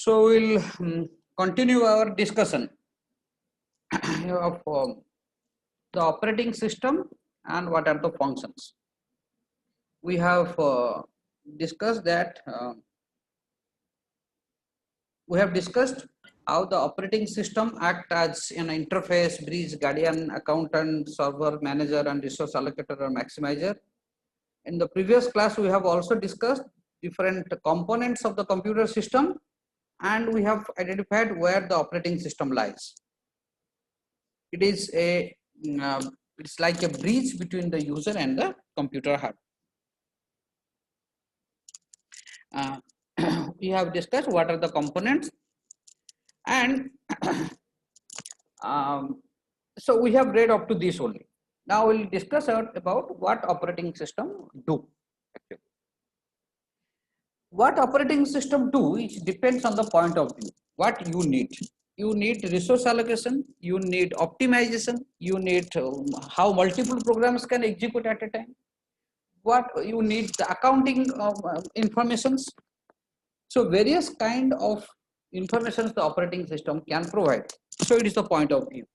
So we'll continue our discussion of the operating system and what are the functions. We have discussed that how the operating system act as an interface, bridge, guardian, accountant, server, manager, and resource allocator or maximizer. In the previous class, we have also discussed different components of the computer system, and we have identified where the operating system lies. It is it's like a bridge between the user and the computer hardware. We have discussed what are the components, and so we have read up to this only. Now we'll discuss about what operating system do. Actually, what operating system do, it depends on the point of view. What you need. You need resource allocation, you need optimization, you need how multiple programs can execute at a time. What you need, the accounting informations. So various kind of informations the operating system can provide. So it is the point of view.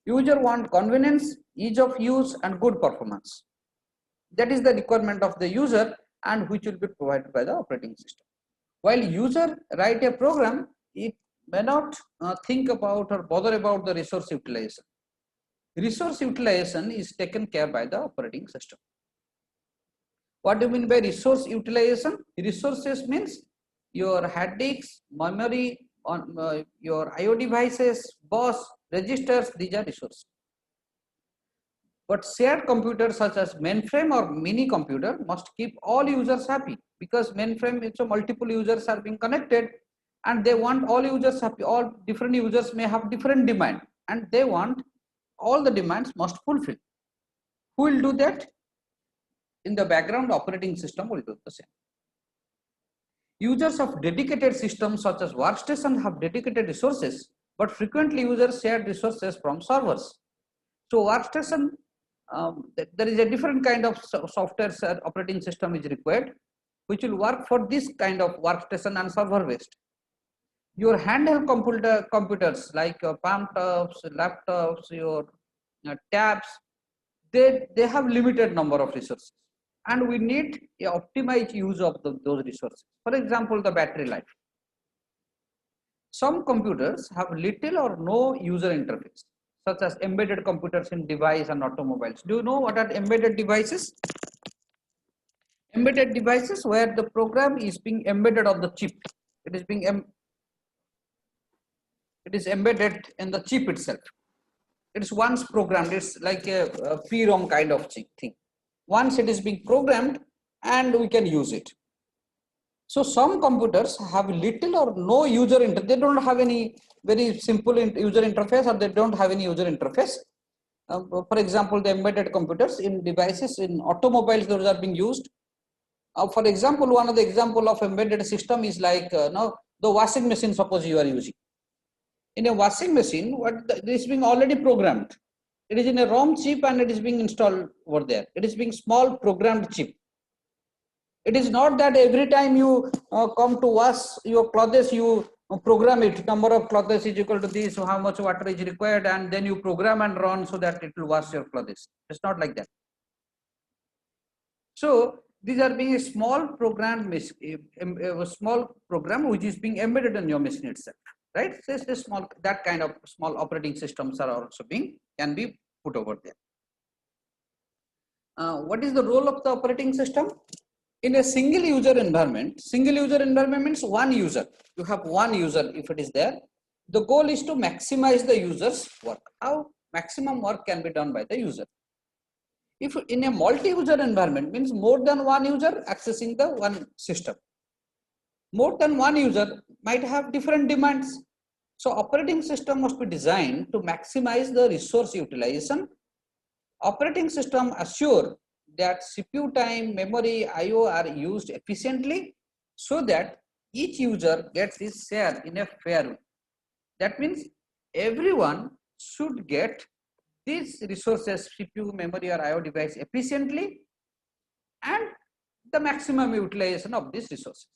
User want convenience, ease of use, and good performance. That is the requirement of the user, and which will be provided by the operating system. While user write a program, it may not think about or bother about the resource utilization. Resource utilization is taken care by the operating system. What do you mean by resource utilization? Resources means your hard disks, memory, on your IO devices, bus, registers, these are resources. But shared computers such as mainframe or mini computer must keep all users happy, because mainframe is so multiple users are being connected and they want all users happy. All different users may have different demand and they want all the demands must fulfill. Who will do that? In the background, operating system will do the same. Users of dedicated systems such as workstation have dedicated resources, but frequently users share resources from servers. So workstation, there is a different kind of software operating system is required, which will work for this kind of workstation and server based. Your handheld computers like palm tops, laptops, your tabs, they have limited number of resources, and we need a optimized use of those resources. For example, the battery life. Some computers have little or no user interface, such as embedded computers in device and automobiles. Do you know what are embedded devices? Embedded devices where the program is being embedded on the chip. It is embedded in the chip itself. It is once programmed. It's like a PROM kind of thing. Once it is being programmed, and we can use it. So some computers have little or no user interface. They don't have any very simple user interface, or they don't have any user interface. For example, the embedded computers in devices in automobiles, those are being used. For example, one of the example of embedded system is like the washing machine. Suppose you are using. In a washing machine, this is being already programmed. It is in a ROM chip and it is being installed over there. It is being small programmed chip. It is not that every time you come to wash your clothes, you program it. Number of clothes is equal to this, so how much water is required, and then you program and run so that it will wash your clothes. It's not like that. So these are being a small program, a small program which is being embedded in your machine itself, right? So it's a small, that kind of small operating systems are also can be put over there. What is the role of the operating system? In a single user environment means one user. You have one user if it is there. The goal is to maximize the user's work. How maximum work can be done by the user? If in a multi-user environment means more than one user accessing the one system. More than one user might have different demands. So operating system must be designed to maximize the resource utilization. Operating system assure that CPU time, memory, IO are used efficiently so that each user gets his share in a fair way. That means everyone should get these resources, CPU, memory or IO device efficiently and the maximum utilization of these resources.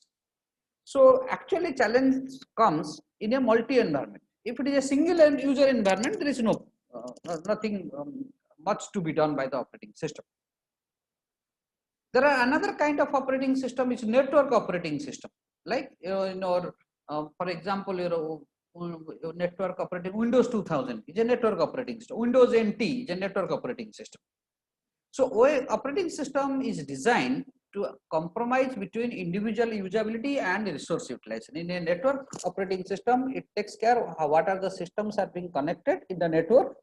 So actually challenge comes in a multi-environment. If it is a single end user environment, there is nothing much to be done by the operating system. There are another kind of operating system is network operating system. Like for example, your network operating Windows 2000 is a network operating system. Windows NT is a network operating system. So operating system is designed to compromise between individual usability and resource utilization. In a network operating system, it takes care of what are the systems are being connected in the network.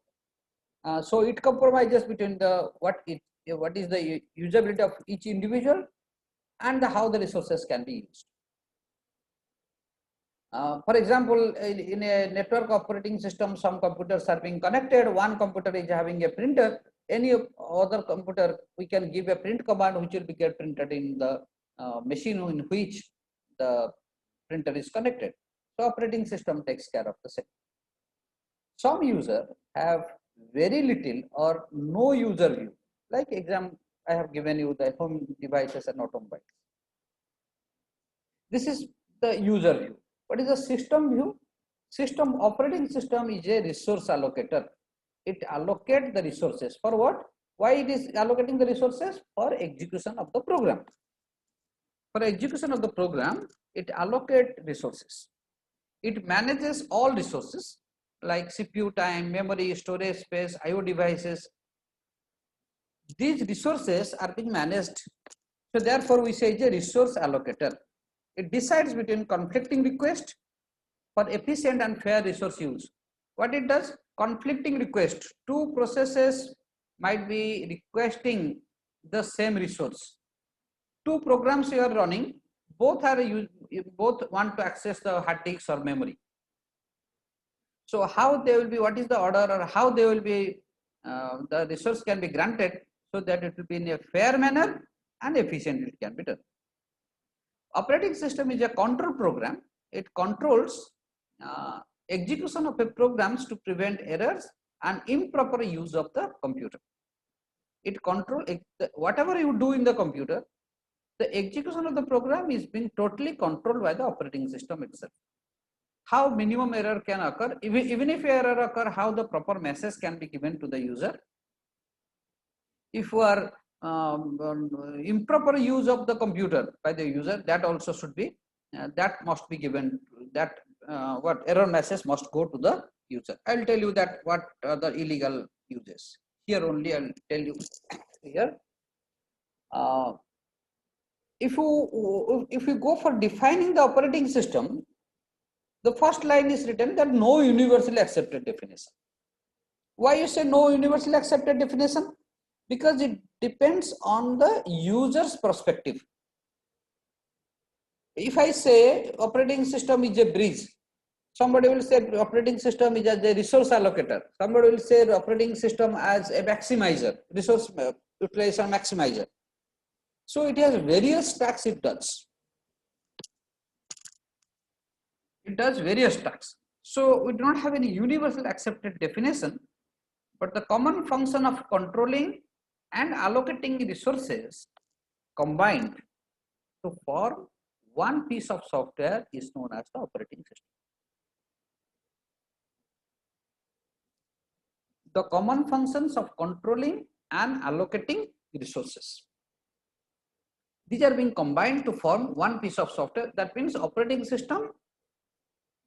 So it compromises between what is the usability of each individual and how the resources can be used. For example, in a network operating system, some computers are being connected. One computer is having a printer. Any other computer, we can give a print command which will be get printed in the machine in which the printer is connected. So operating system takes care of the same. Some user have very little or no user view. Like example, I have given you the home devices and automobiles. This is the user view. What is the system view? System operating system is a resource allocator. It allocates the resources for what? Why it is allocating the resources? For execution of the program. For execution of the program, it allocates resources. It manages all resources like CPU time, memory, storage space, IO devices. These resources are being managed. So therefore, we say it's a resource allocator. It decides between conflicting requests for efficient and fair resource use. What it does? Conflicting request. Two processes might be requesting the same resource. Two programs you are running, both want to access the hard disk or memory. So how they will be, what is the order or how they will be, the resource can be granted so that it will be in a fair manner and efficiently it can be done. Operating system is a control program. It controls execution of a programs to prevent errors and improper use of the computer. It controls whatever you do in the computer, the execution of the program is being totally controlled by the operating system itself. How minimum error can occur, even if error occur, how the proper message can be given to the user. If you are improper use of the computer by the user, that also should be, that must be given, that what error message must go to the user. I will tell you that what are the illegal uses. Here only I will tell you here. If you go for defining the operating system, the first line is written that no universally accepted definition. Why you say no universally accepted definition? Because it depends on the user's perspective. If I say operating system is a bridge, somebody will say operating system is as a resource allocator. Somebody will say operating system as a maximizer, resource utilization maximizer. So it has various tasks it does. It does various tasks. So we do not have any universal accepted definition, but the common function of controlling and allocating resources combined to form one piece of software is known as the operating system. The common functions of controlling and allocating resources. These are being combined to form one piece of software. That means operating system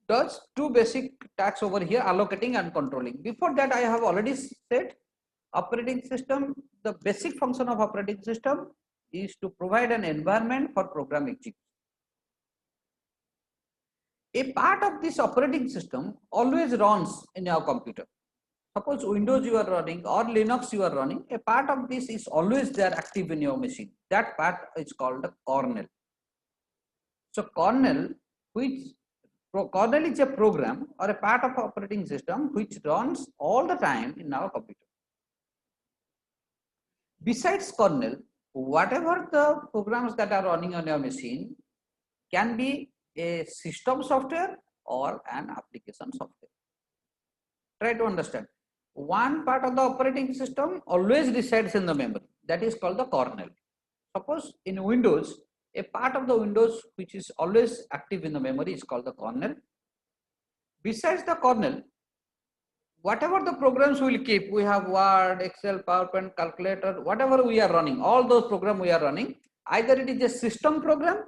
does two basic tasks over here, allocating and controlling. Before that, I have already said operating system, the basic function of operating system is to provide an environment for program execution. A part of this operating system always runs in your computer. Suppose Windows you are running or Linux you are running, a part of this is always there active in your machine. That part is called the kernel. So kernel is a program or a part of operating system which runs all the time in our computer. Besides kernel, whatever the programs that are running on your machine can be a system software or an application software. Try to understand. One part of the operating system always resides in the memory. That is called the kernel. Suppose in Windows, A part of the Windows which is always active in the memory is called the kernel. Besides the kernel, whatever the programs we will keep, we have Word, Excel, PowerPoint, calculator, whatever we are running, all those programs we are running, either it is a system program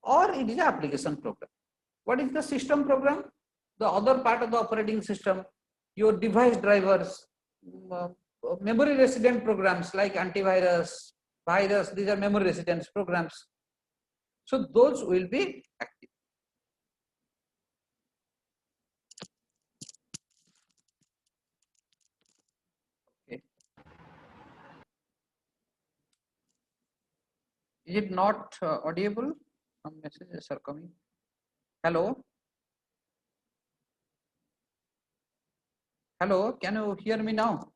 or it is an application program. What is the system program? The other part of the operating system, your device drivers, memory resident programs like antivirus, virus, these are memory residence programs. So those will be active. Okay. Is it not audible? Some messages are coming. Hello? Hello, can you hear me now?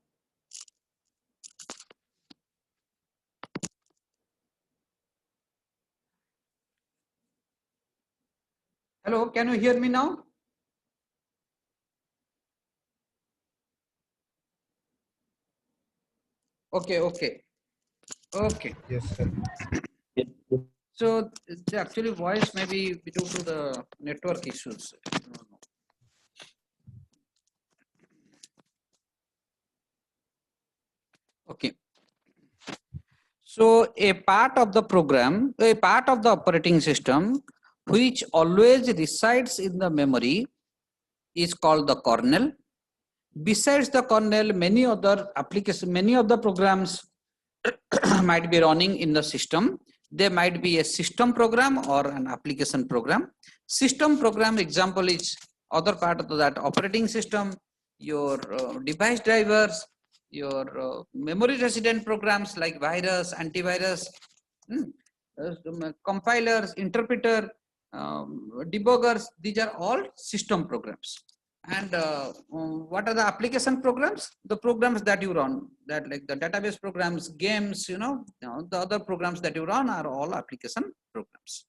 Hello, can you hear me now? Okay, okay, okay. Yes, sir. So the actually voice may be due to the network issues. I don't know. Okay. So a part of the program, a part of the operating system which always resides in the memory is called the kernel. Besides the kernel, many other applications, many of the programs might be running in the system. They might be a system program or an application program. System program example is other part of that operating system, your device drivers, your memory resident programs like virus, antivirus, compilers, interpreter, debuggers. These are all system programs. And what are the application programs? The programs that you run, that like the database programs, games, the other programs that you run are all application programs.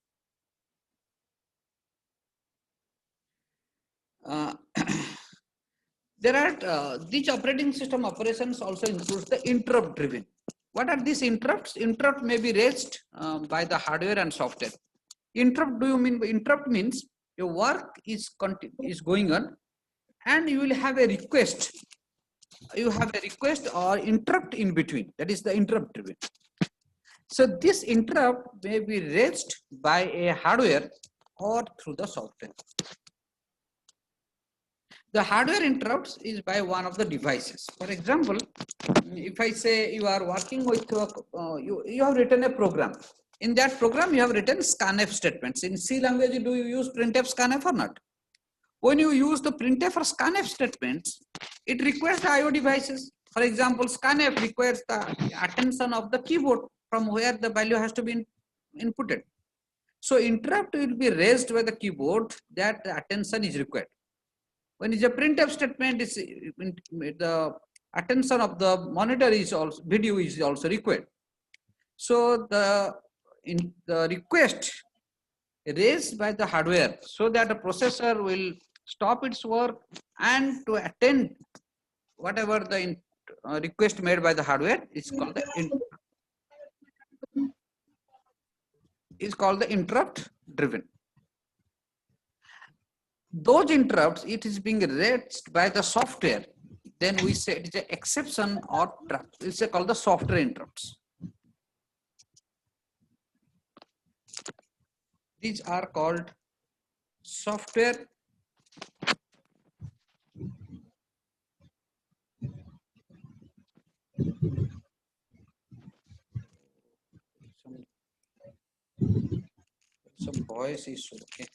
There are these operating system operations also includes the interrupt driven. What are these interrupts? Interrupt may be raised by the hardware and software. Interrupt, do you mean interrupt means your work is going on and you will have a request. You have a request or interrupt in between. That is the interrupt driven. So this interrupt may be raised by a hardware or through the software. The hardware interrupts is by one of the devices. For example, if I say you are working with, you have written a program. In that program, you have written scanf statements. In C language, do you use printf, scanf or not? When you use the printf or scanf statements, it requires the IO devices. For example, scanf requires the attention of the keyboard from where the value has to be inputted. So interrupt will be raised by the keyboard that the attention is required. When it's a printf statement, is the attention of the monitor is also video is also required. So the request raised by the hardware so that the processor will stop its work and to attend whatever the request made by the hardware is called the interrupt driven. Those interrupts, it is being raised by the software. Then we say it is an exception or trap. It's called the software interrupts. These are called software some voice issue. Okay.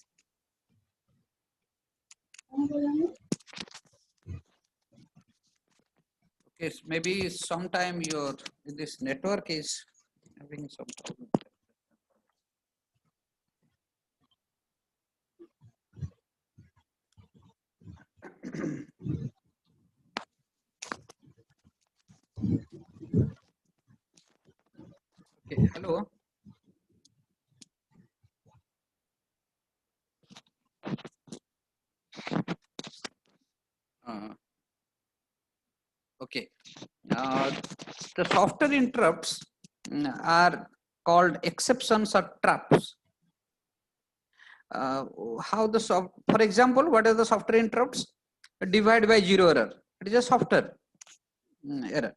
Okay, maybe sometime this network is having some problem. Okay, hello. Okay, the software interrupts are called exceptions or traps. How the for example, what are the software interrupts? Divide by zero error. It is a software error.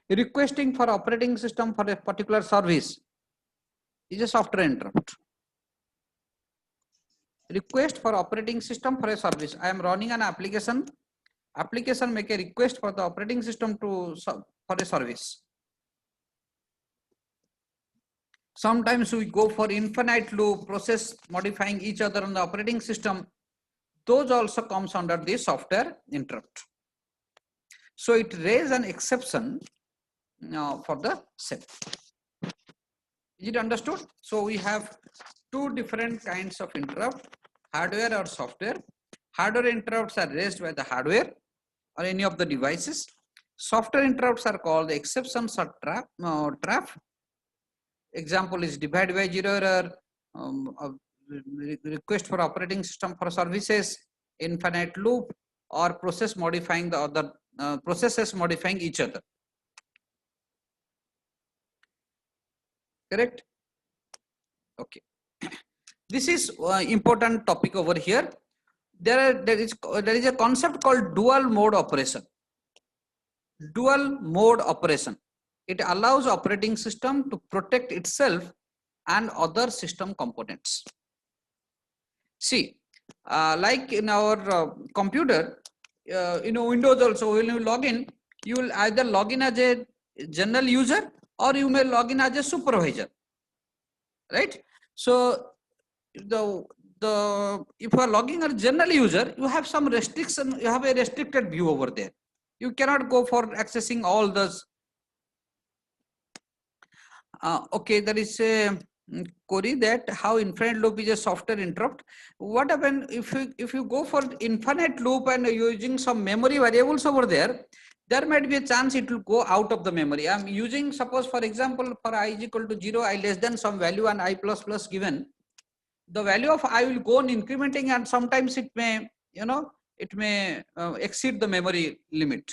Requesting for operating system for a particular service is a software interrupt. Request for operating system for a service. I am running an application. Application make a request for the operating system to for a service. Sometimes we go for infinite loop process modifying each other on the operating system. Those also comes under the software interrupt. So it raises an exception for the same. Is it understood? So we have two different kinds of interrupt, hardware or software. Hardware interrupts are raised by the hardware or any of the devices. Software interrupts are called the exceptions or trap. Example is divide by zero error, request for operating system for services, infinite loop, or process modifying the other processes modifying each other. Correct? Okay. This is important topic over here. There is a concept called dual mode operation. Dual mode operation. It allows operating system to protect itself and other system components. See, like in our computer, Windows also, when you log in, you will either log in as a general user or you may log in as a supervisor, right? So if you are logging as a general user, you have some restriction, you have a restricted view over there. You cannot go for accessing all those. Okay, there is a query that how infinite loop is a software interrupt. What happens if you go for infinite loop and using some memory variables over there? There might be a chance it will go out of the memory. I am using, suppose for example, for I is equal to 0, I less than some value and I plus plus given. The value of I will go on incrementing and sometimes it may, it may exceed the memory limit,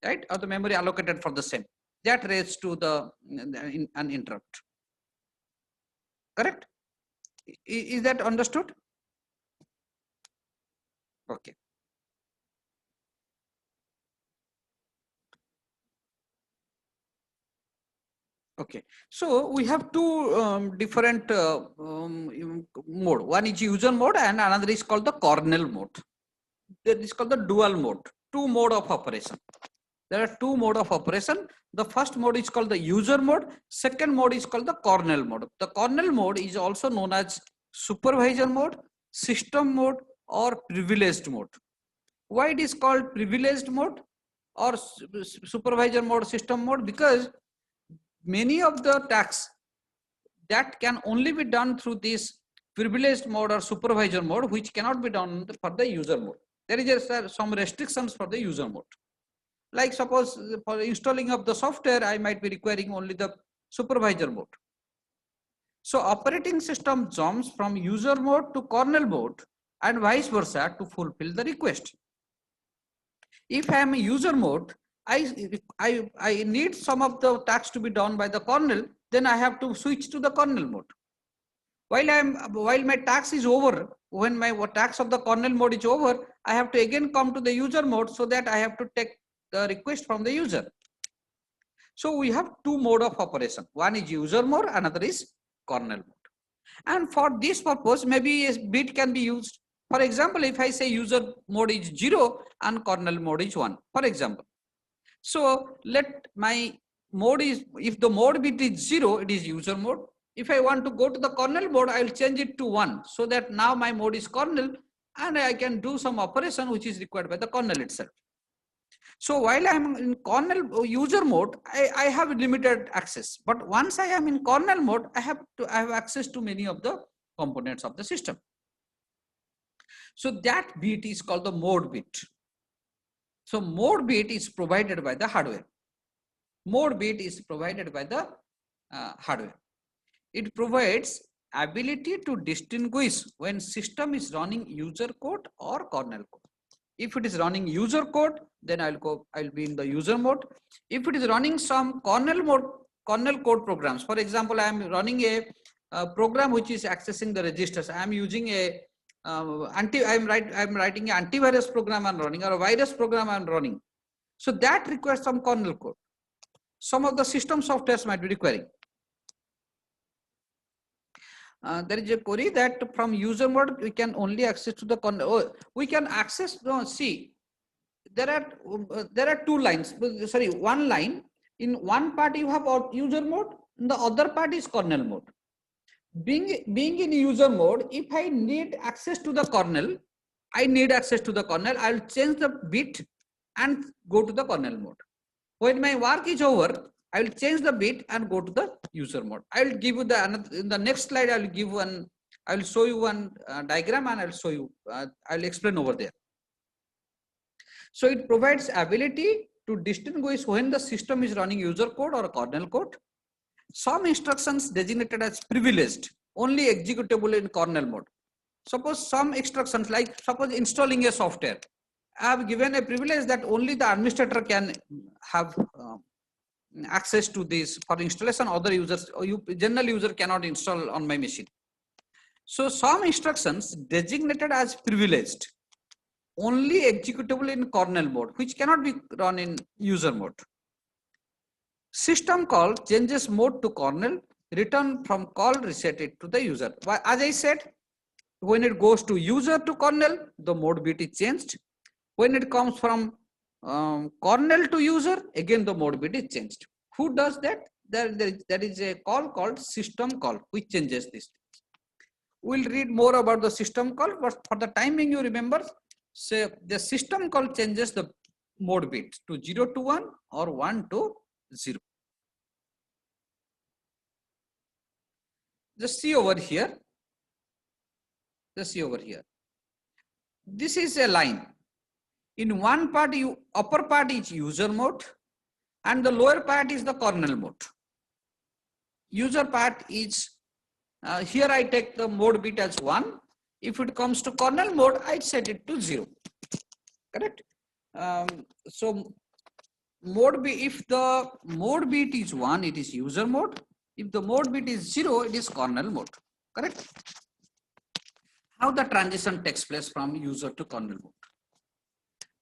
right? Or the memory allocated for the same. That raised to the an interrupt. Correct? Is that understood? Okay. Okay. So we have two different mode. One is user mode and another is called the kernel mode. That is called the dual mode. Two mode of operation. There are two mode of operation. The first mode is called the user mode. Second mode is called the kernel mode. The kernel mode is also known as supervisor mode, system mode, or privileged mode. Why it is called privileged mode or supervisor mode, system mode? Because many of the tasks that can only be done through this privileged mode or supervisor mode, which cannot be done for the user mode. There is some restrictions for the user mode. Like suppose for installing of the software, I might be requiring only the supervisor mode. So operating system jumps from user mode to kernel mode and vice versa to fulfill the request. If I am a user mode, I need some of the tasks to be done by the kernel, then I have to switch to the kernel mode. While my task is over, when my task of the kernel mode is over, I have to again come to the user mode so that I have to take the request from the user. So we have two mode of operation. One is user mode, another is kernel mode. And for this purpose, maybe a bit can be used. For example, if I say user mode is 0 and kernel mode is 1, for example. So let my mode is, if the mode bit is 0, it is user mode. If I want to go to the kernel mode, I will change it to 1 so that now my mode is kernel and I can do some operation which is required by the kernel itself. So while I am in kernel user mode, I have limited access. But once I am in kernel mode, I have access to many of the components of the system. So that bit is called the mode bit. So mode bit is provided by the hardware. Mode bit is provided by the hardware. It provides ability to distinguish when system is running user code or kernel code. If it is running user code, then I'll be in the user mode. If it is running some kernel mode kernel code programs. For example, I am running a program which is accessing the registers. I am using a I am writing an antivirus program and running, or a virus program and running. So that requires some kernel code. Some of the system softwares might be requiring. There is a query that from user mode we can only access to the kernel. Oh, we can access. No, see, there are two lines. Sorry, one line. In one part you have user mode. In the other part is kernel mode. Being in user mode, if I need access to the kernel, I'll change the bit and go to the kernel mode. When my work is over, I will change the bit and go to the user mode. I will give you in the next slide. I will show you one diagram, and I'll show you. I'll explain over there. So it provides ability to distinguish when the system is running user code or kernel code. Some instructions designated as privileged, only executable in kernel mode. Suppose some instructions, like suppose installing a software, I have given a privilege that only the administrator can have access to this for installation. Other users, or general user cannot install on my machine. So some instructions designated as privileged, only executable in kernel mode, which cannot be run in user mode. System call changes mode to kernel, return from call, reset it to the user. As I said, when it goes to user to kernel, the mode bit is changed. When it comes from kernel to user, again the mode bit is changed. Who does that? There is a call called system call, which changes this. We'll read more about the system call, but for the timing, you remember, say the system call changes the mode bit to 0 to 1 or 1 to 0. Just see over here. Just see over here. This is a line. In one part, upper part is user mode, and the lower part is the kernel mode. User part is, here I take the mode bit as 1. If it comes to kernel mode, I set it to 0. Correct? So mode bit, if the mode bit is 1, it is user mode. If the mode bit is 0, it is kernel mode. Correct? How the transition takes place from user to kernel mode.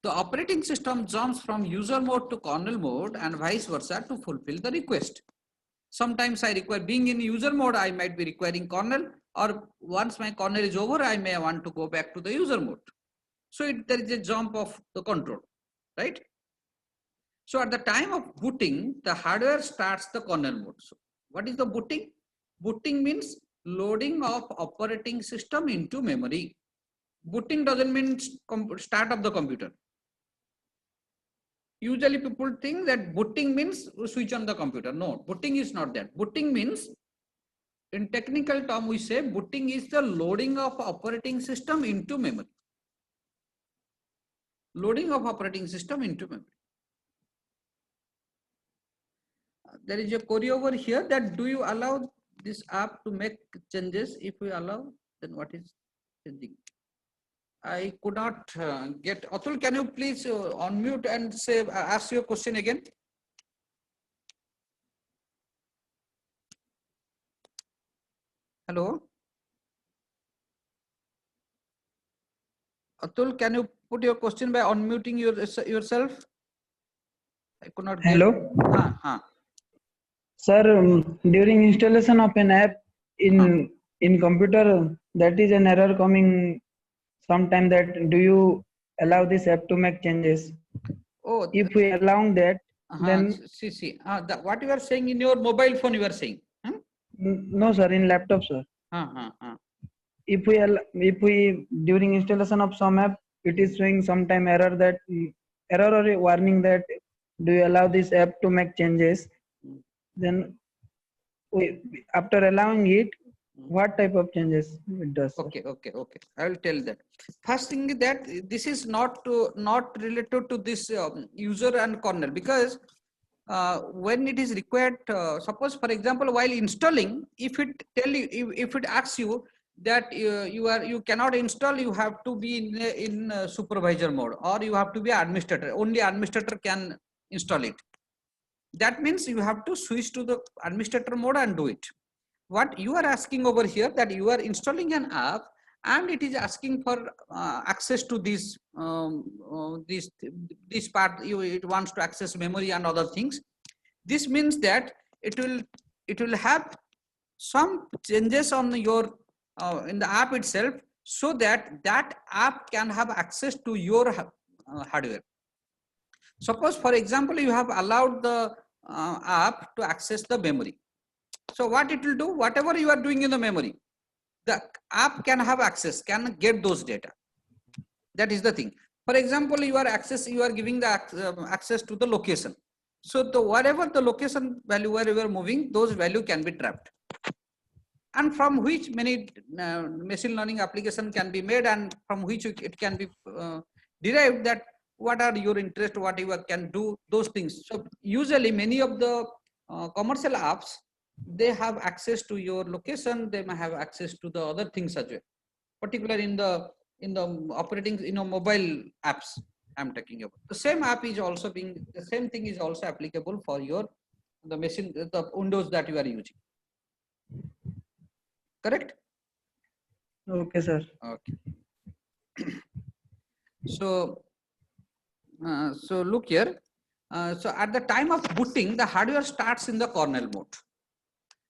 The operating system jumps from user mode to kernel mode and vice versa to fulfill the request. Sometimes I require, being in user mode, I might be requiring kernel, or once my kernel is over, I may want to go back to the user mode. So there is a jump of the control, right? So at the time of booting, the hardware starts the kernel mode. So what is the booting? Booting means loading of operating system into memory. Booting doesn't mean start of the computer. Usually people think that booting means switch on the computer. No, booting is not that. Booting means, in technical term, we say booting is the loading of operating system into memory. Loading of operating system into memory. There is a query over here that do you allow this app to make changes? If we allow, then what is changing? I could not get. Atul, can you please unmute and say, ask your question again? Hello? Atul, can you put your question by unmuting yourself? I could not Hello. Get. Sir, during installation of an app in computer, that is an error coming sometime, that do you allow this app to make changes? Oh, if we allow that, then see. What you are saying in your mobile phone, you are saying? No, sir, in laptop, sir. If we during installation of some app, it is showing sometime error or a warning that do you allow this app to make changes? Then after allowing it, what type of changes it does? Sir? Okay. I will tell that. First thing is that this is not related to this user and kernel, because when it is required, suppose for example while installing, if it asks you that you cannot install, you have to be in supervisor mode, or you have to be administrator. Only administrator can install it. that means you have to switch to the administrator mode and do it. What you are asking over here, that you are installing an app and it is asking for access to this part. It wants to access memory and other things. This means that it will have some changes on your in the app itself, so that app can have access to your hardware. Suppose, for example, you have allowed the app to access the memory. So what it will do, whatever you are doing in the memory, the app can have access, can get those data. That is the thing. For example, you are giving the access to the location. So whatever the location value where you are moving, those value can be trapped. And from which many machine learning application can be made, and from which it can be derived that what are your interest, what you can do, those things. So usually many of the commercial apps, they have access to your location, they may have access to the other things as well, particularly in the operating, mobile apps I'm talking about. The same app is also the same thing is also applicable for the machine, the Windows that you are using. Correct? Okay, sir. Okay. So look here. So at the time of booting, the hardware starts in the kernel mode.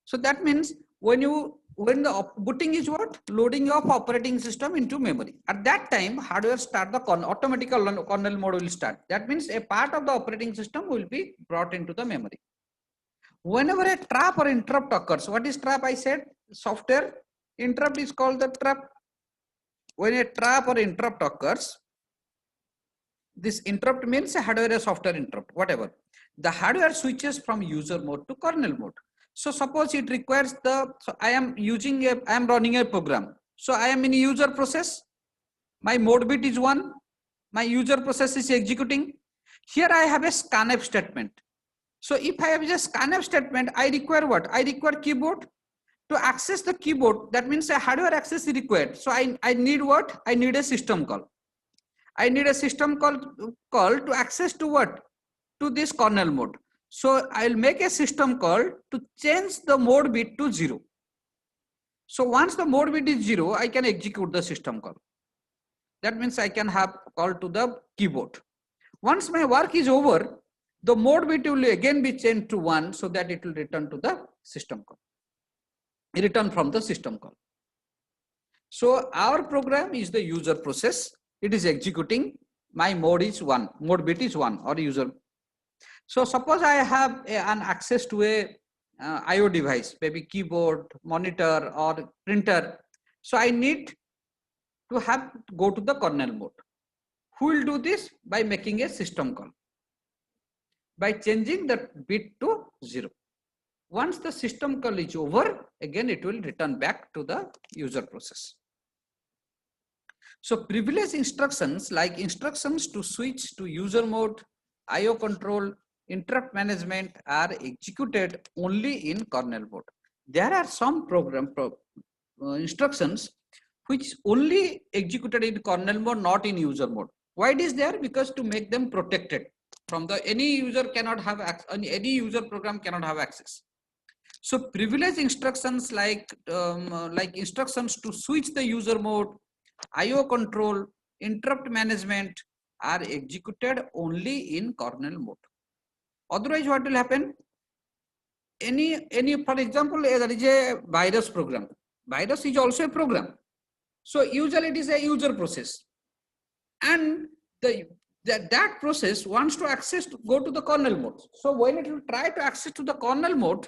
So that means when the booting is what? Loading of operating system into memory. At that time, hardware start the automatic kernel mode will start. That means a part of the operating system will be brought into the memory. Whenever a trap or interrupt occurs, what is trap? I said software. Interrupt is called the trap. When a trap or interrupt occurs, this interrupt means a hardware or software interrupt, whatever. The hardware switches from user mode to kernel mode. So suppose it requires I am running a program. So I am in user process. My mode bit is 1. My user process is executing. Here I have a scanf statement. So if I have a scanf statement, I require what? I require keyboard. To access the keyboard, that means a hardware access is required. So I need what? I need a system call. I need a system call to access to what? To this kernel mode. So I'll make a system call to change the mode bit to 0. So once the mode bit is 0, I can execute the system call. That means I can have call to the keyboard. Once my work is over, the mode bit will again be changed to 1, so that it will return to the system call. Return from the system call. So our program is the user process. It is executing. My mode is 1. Mode bit is 1 or user. So suppose I have an access to a IO device, maybe keyboard, monitor, or printer. So I need to go to the kernel mode. Who will do this? By making a system call. By changing the bit to 0. Once the system call is over, again it will return back to the user process. So privilege instructions like instructions to switch to user mode, IO control, interrupt management are executed only in kernel mode. There are some instructions which only executed in kernel mode, not in user mode. Why it is there? Because to make them protected from any user cannot have access, any user program cannot have access. So privilege instructions like instructions to switch the user mode, IO control, interrupt management are executed only in kernel mode. Otherwise, what will happen? For example, there is a virus program. Virus is also a program. So usually it is a user process, and that process wants to go to the kernel mode. So when it will try to access to the kernel mode,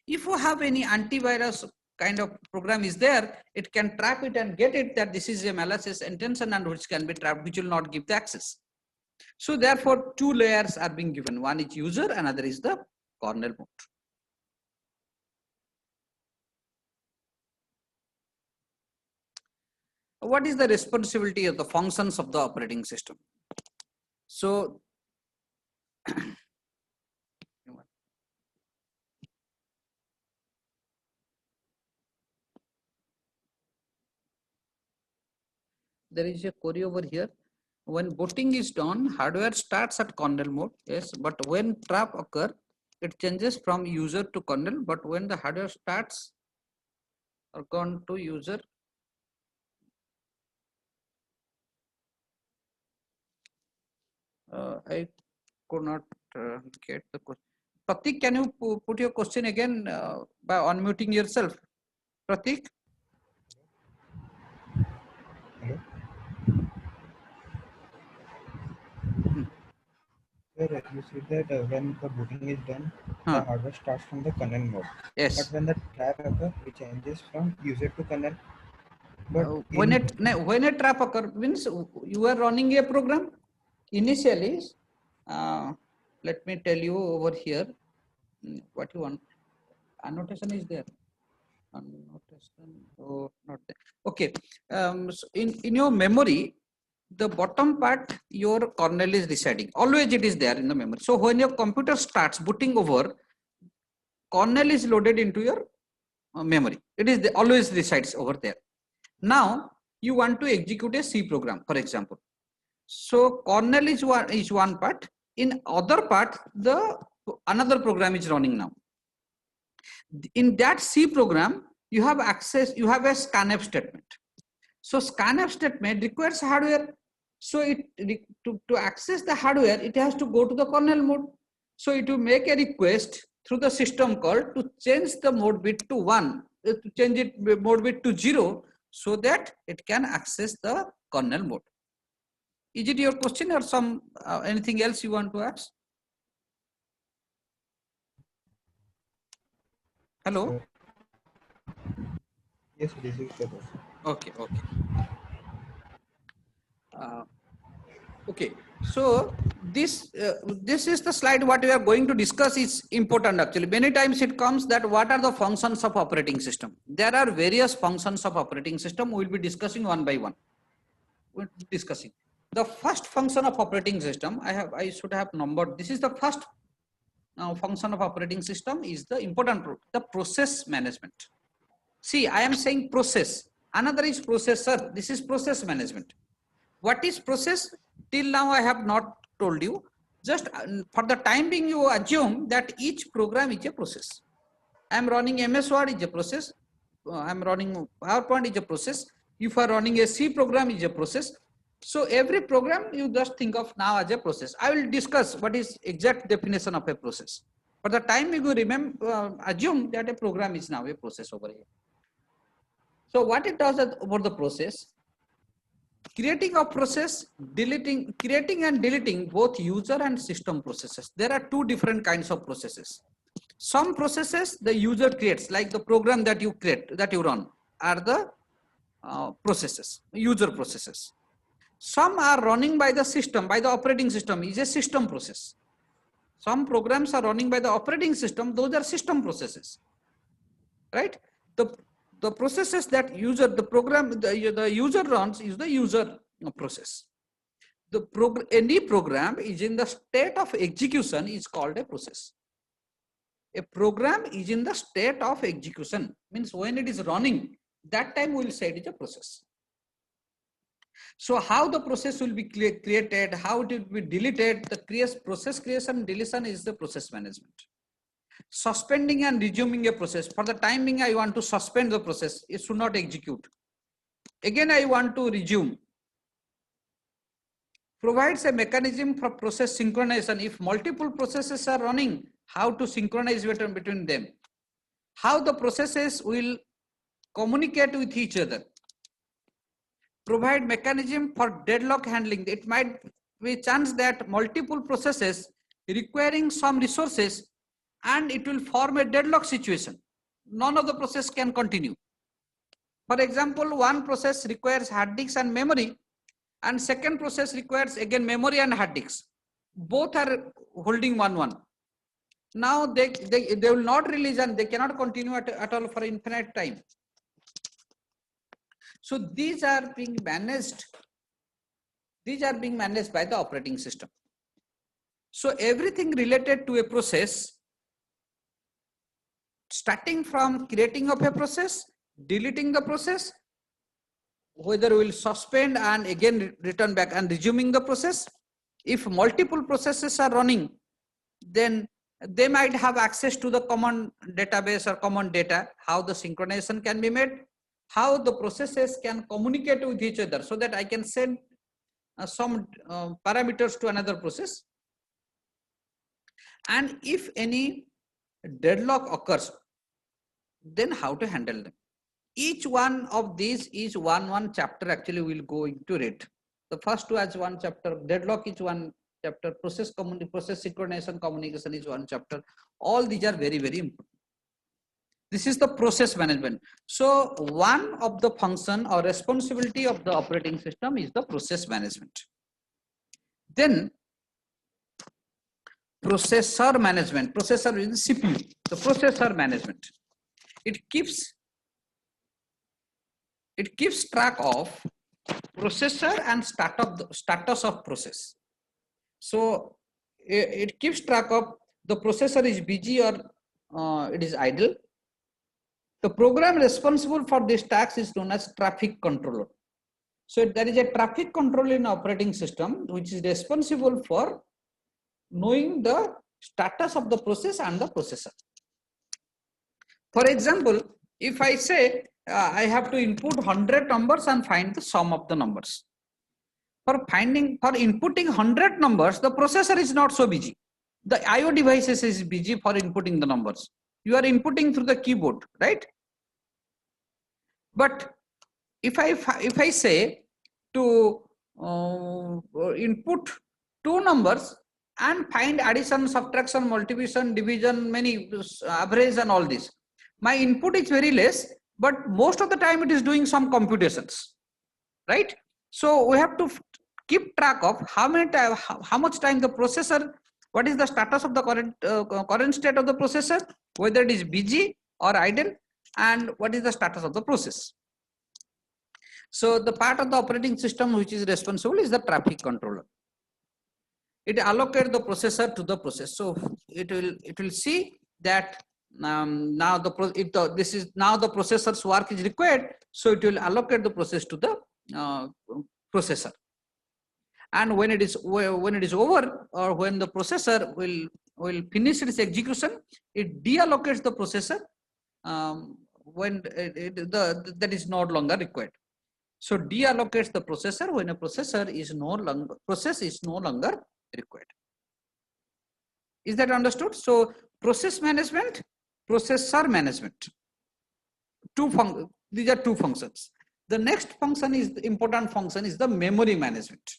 if you have any antivirus kind of program is there, it can trap it and get it that this is a malicious intention and which can be trapped, which will not give the access. So therefore, 2 layers are being given. One is user, another is the kernel mode. What is the responsibility of the functions of the operating system? So there is a query over here. When booting is done, hardware starts at kernel mode, yes, but when trap occur, it changes from user to kernel, but when the hardware starts or gone to user, I could not get the question. Pratik, can you put your question again by unmuting yourself? Pratik? Hello? Hmm. Sir, you said that when the booting is done, the Huh. hardware starts from the kernel mode. But Yes. when the trap occurs, it changes from user to kernel. But When in a trap occur means you are running a program initially. Let me tell you over here what you want. Annotation is there. Annotation, oh, not there. Okay. So in your memory, the bottom part your kernel is residing. Always it is there in the memory. So when your computer starts booting over, kernel is loaded into your memory. It is always resides over there. Now you want to execute a C program, for example. So kernel is one part. In other part, the another program is running now. In that C program, you have access. You have a scanf statement. So scanf statement requires hardware. So to access the hardware, it has to go to the kernel mode. So it will make a request through the system call to change the mode bit to 1, to change it mode bit to 0, so that it can access the kernel mode. Is it your question or some anything else you want to ask? Hello? yes, this is the question. Okay, okay. Okay, so this is the slide what we are going to discuss is important actually. Many times it comes that what are the functions of operating system. There are various functions of operating system. We will be discussing one by one. We'll be discussing. The first function of operating system, I should have numbered. This is the first function of operating system is the important, the process management. See, I am saying process. Another is processor. This is process management. What is process? Till now I have not told you. Just for the time being, you assume that each program is a process. I am running MS Word is a process. I am running PowerPoint is a process. If I am running a C program is a process. So every program you just think of now as a process. I will discuss what is exact definition of a process. For the time you remember, assume that a program is now a process over here. So what it does over the process? Creating a process, creating and deleting both user and system processes. There are two different kinds of processes. Some processes the user creates, like the program that you create, that you run, are the processes, user processes. Some are running by the system, by the operating system, is a system process. Some programs are running by the operating system, those are system processes, right? The processes that user, the program, the user runs is the user process. Any program is in the state of execution is called a process. A program is in the state of execution, means when it is running, that time we will say it is a process. So how the process will be created, how it will be deleted, the process creation deletion is the process management. Suspending and resuming a process. For the time being, I want to suspend the process. It should not execute. Again, I want to resume. Provides a mechanism for process synchronization. If multiple processes are running, how to synchronize between them. How the processes will communicate with each other. Provide mechanism for deadlock handling. It might be chance that multiple processes requiring some resources and it will form a deadlock situation. None of the process can continue. For example, one process requires hard disks and memory, and second process requires again memory and hard disks. Both are holding one. Now they will not release and they cannot continue at all for infinite time. So these are being managed. These are being managed by the operating system. So everything related to a process, starting from creating of a process, deleting the process, whether we will suspend and again return back and resuming the process. If multiple processes are running, then they might have access to the common database or common data, how the synchronization can be made, how the processes can communicate with each other, so that I can send some parameters to another process. And if any deadlock occurs, then how to handle them. Each one of these is one chapter actually will go into it. The first two as one chapter, deadlock is one chapter, process synchronization communication is one chapter. All these are very, very important. This is the process management. So one of the function or responsibility of the operating system is the process management. Then processor management. Processor is CPU. The processor management. It keeps track of processor and status of process. So it keeps track of the processor is busy or it is idle. The program responsible for this task is known as traffic controller. So there is a traffic controller in operating system which is responsible for knowing the status of the process and the processor. For example, if I say I have to input 100 numbers and find the sum of the numbers. For inputting 100 numbers, the processor is not so busy. The IO devices is busy for inputting the numbers. You are inputting through the keyboard, right? But if I say to input 2 numbers and find addition, subtraction, multiplication, division, many average and all this, my input is very less, but most of the time it is doing some computations, right? So we have to keep track of how much time the processor, what is the status of the current state of the processor, whether it is busy or idle, and what is the status of the process. So the part of the operating system which is responsible is the traffic controller. It allocates the processor to the process. So it will see that now the processor's work is required, so it will allocate the process to the processor. And when it is over, or when the processor will finish its execution, it deallocates the processor when that is no longer required. So deallocates the processor when a process is no longer required. Is that understood? So process management, processor management. These are two functions. The next function is the important function is the memory management.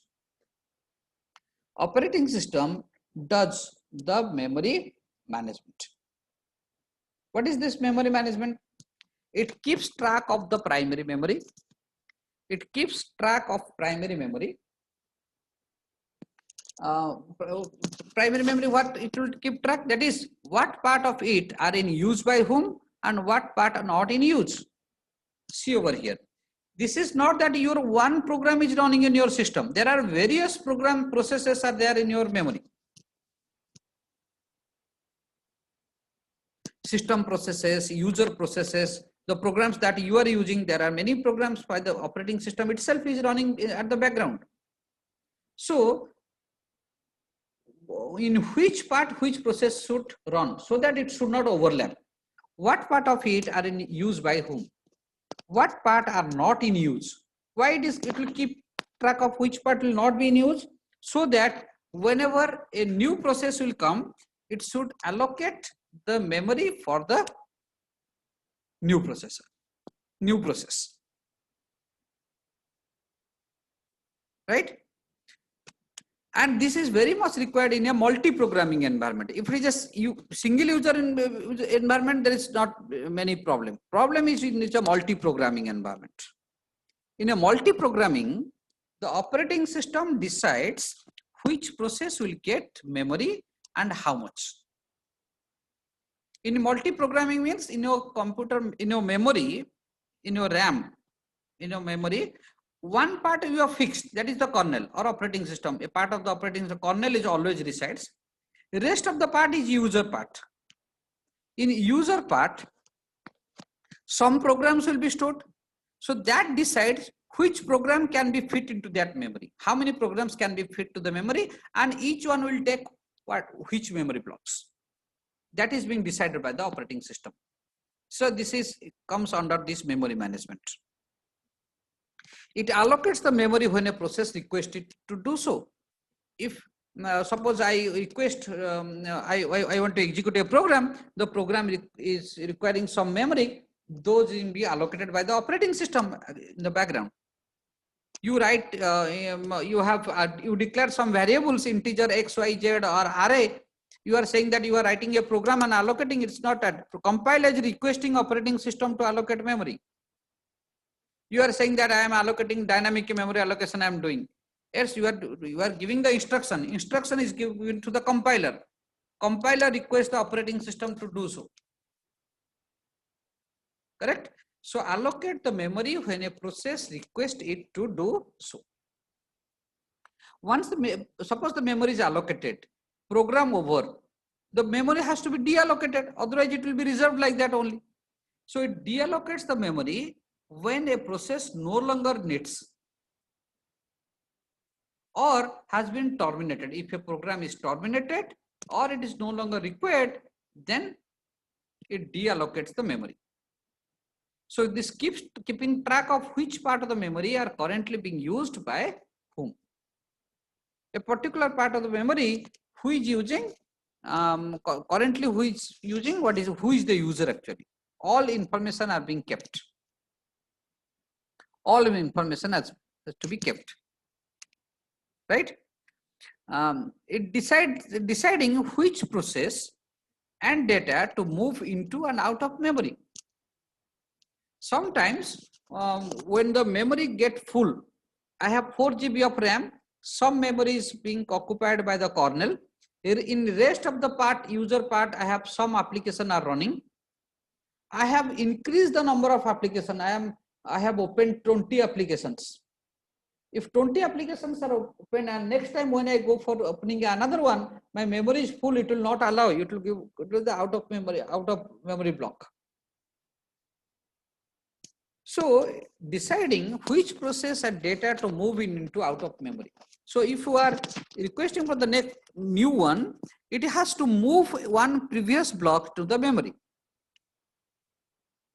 Operating system does the memory management. What is this memory management? It keeps track of the primary memory. It keeps track of primary memory. Primary memory, what it will keep track, that is what part of it are in use by whom and what part are not in use. See over here. This is not that your one program is running in your system. There are various program processes are there in your memory. System processes, user processes, the programs that you are using, there are many programs by the operating system itself is running at the background. So in which part, which process should run so that it should not overlap. What part of it are in use by whom? What part are not in use? Why it will keep track of which part will not be in use, so that whenever a new process will come, it should allocate the memory for the new process. Right? And this is very much required in a multi-programming environment. If it is a single user environment, there is not many problem. Problem is in a multi-programming environment. In a multi-programming, the operating system decides which process will get memory and how much. In multi-programming means in your computer, in your memory, in your RAM, in your memory, one part you have fixed, that is the kernel or operating system. A part of the operating system kernel is always resides. The rest of the part is user part. In user part, some programs will be stored. So that decides which program can be fit into that memory, how many programs can be fit to the memory, and each one will take which memory blocks. That is being decided by the operating system. So this comes under this memory management. It allocates the memory when a process requests it to do so. If suppose I request, I want to execute a program, the program is requiring some memory, those will be allocated by the operating system in the background. You write, you declare some variables, integer x, y, z, or array. You are saying that you are writing a program and allocating. It's not that. Compile is requesting operating system to allocate memory. You are saying that I am allocating dynamic memory allocation. I am doing. Yes, you are giving the instruction. Instruction is given to the compiler. Compiler requests the operating system to do so. Correct? So allocate the memory when a process requests it to do so. Once suppose the memory is allocated, program over, the memory has to be deallocated, otherwise it will be reserved like that only. So it deallocates the memory when a process no longer needs or has been terminated. If a program is terminated or it is no longer required, then it deallocates the memory. So this keeps keeping track of which part of the memory are currently being used by whom. A particular part of the memory who is using, currently who is using, who is the user actually. All information are being kept. All information has to be kept. Right? It deciding which process and data to move into and out of memory. Sometimes when the memory gets full, I have 4 GB of RAM, some memory is being occupied by the kernel. In the rest of the part, user part, I have some application are running. I have increased the number of applications. I have opened 20 applications. If 20 applications are open and next time when I go for opening another one, my memory is full, it will not allow, it will give the out of memory block. So deciding which process and data to move into out of memory. So if you are requesting for the next new one, it has to move one previous block to the memory.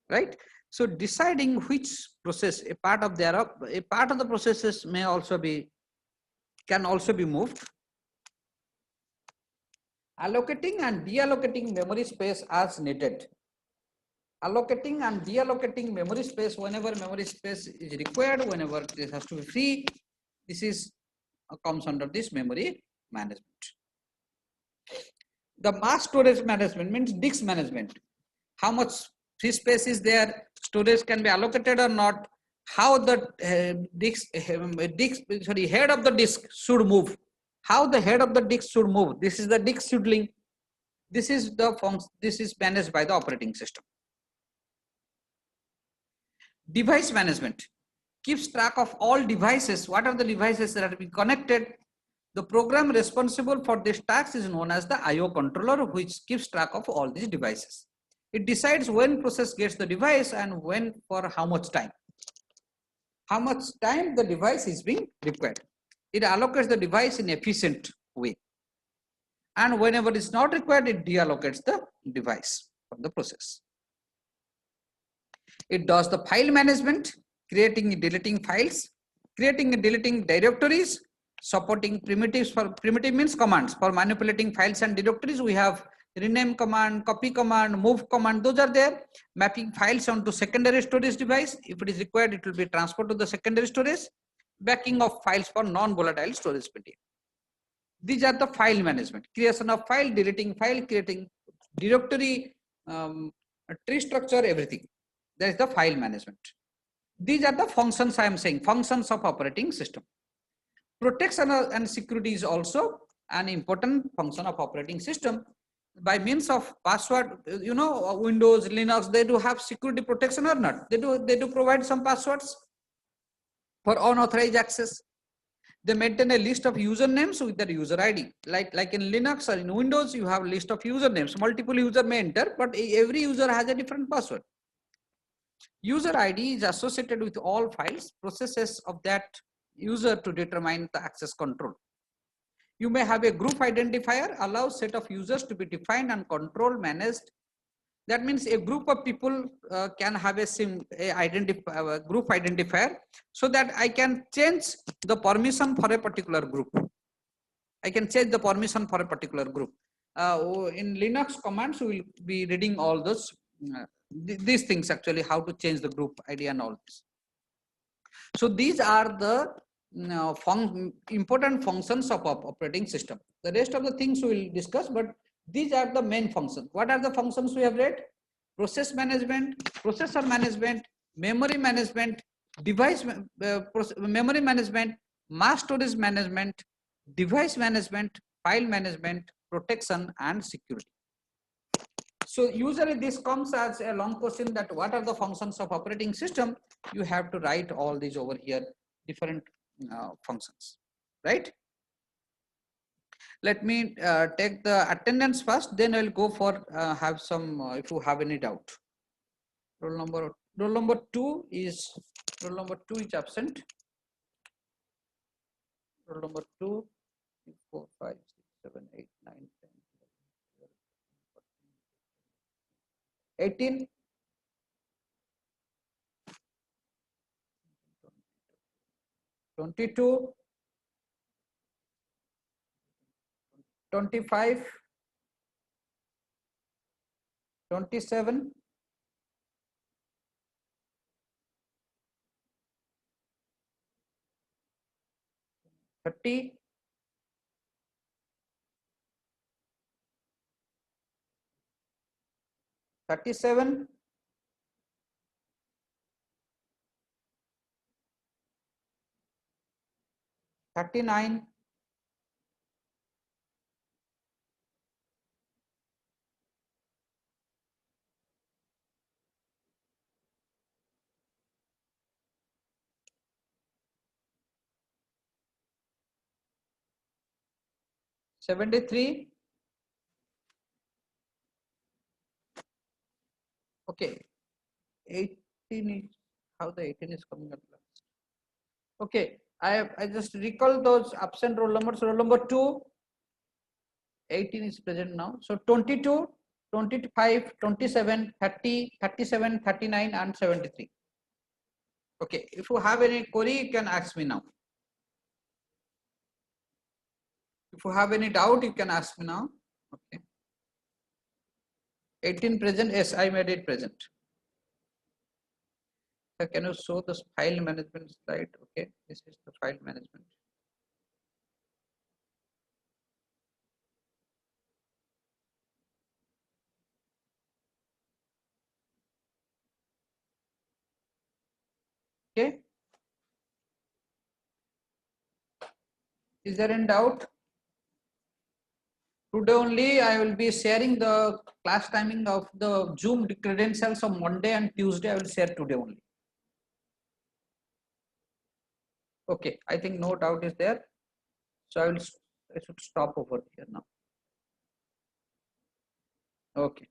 Right? So deciding which process, a part of the processes can also be moved. Allocating and deallocating memory space as needed. Allocating and deallocating memory space whenever memory space is required, whenever it has to be free. This comes under this memory management. The mass storage management means disk management. How much free space is there? Storage can be allocated or not? How the head of the disk should move? How the head of the disk should move? This is the disk scheduling. This is managed by the operating system. Device management keeps track of all devices. What are the devices that are being connected? The program responsible for this task is known as the IO controller, which keeps track of all these devices. It decides when process gets the device and when for how much time. How much time the device is being required. It allocates the device in efficient way. And whenever it's not required, it deallocates the device from the process. It does the file management, creating and deleting files, creating and deleting directories, supporting primitives. For primitive means commands. For manipulating files and directories, we have rename command, copy command, move command. Those are there. Mapping files onto secondary storage device. If it is required, it will be transferred to the secondary storage. Backing of files for non-volatile storage media. These are the file management. Creation of file, deleting file, creating directory, tree structure, everything. That is the file management. These are the functions I am saying, functions of operating system. Protection and security is also an important function of operating system. By means of password, Windows, Linux, they do have security protection or not? They do provide some passwords for unauthorized access. They maintain a list of usernames with their user ID. Like in Linux or in Windows, you have a list of usernames. Multiple user may enter, but every user has a different password. User ID is associated with all files, processes of that user to determine the access control. You may have a group identifier, allows set of users to be defined and controlled, managed. That means a group of people can have a group identifier, so that I can change the permission for a particular group. I can change the permission for a particular group. In Linux commands, we will be reading all those these things actually, how to change the group ID and all this. So these are the important functions of operating system. The rest of the things we will discuss, but these are the main functions. What are the functions we have read? Process management, processor management, memory management, device memory management, mass storage management, device management, file management, protection and security. So usually this comes as a long question, that what are the functions of operating system? You have to write all these over here, different functions, right? Let me take the attendance first, then I will go for have some if you have any doubt. Roll number 2 is absent. Roll number 2, 3, 4, 5, 6, 7, 8, 9, 10, 11, 18. 22, 25, 27, 30, 37, 39, 73. Okay, 18 is how the 18 is coming at last. Okay, I just recall those absent roll numbers. Roll number 2, 18 is present now. So 22, 25, 27, 30, 37, 39 and 73. Okay, if you have any query, you can ask me now. If you have any doubt, you can ask me now. Okay. 18 present, yes, I made it present. So can you show this file management slide? Okay, this is the file management. Okay. Is there any doubt? Today only I will be sharing the class timing of the Zoom credentials of Monday and Tuesday. I will share today only. Okay, I think no doubt is there. So I should stop over here now. Okay.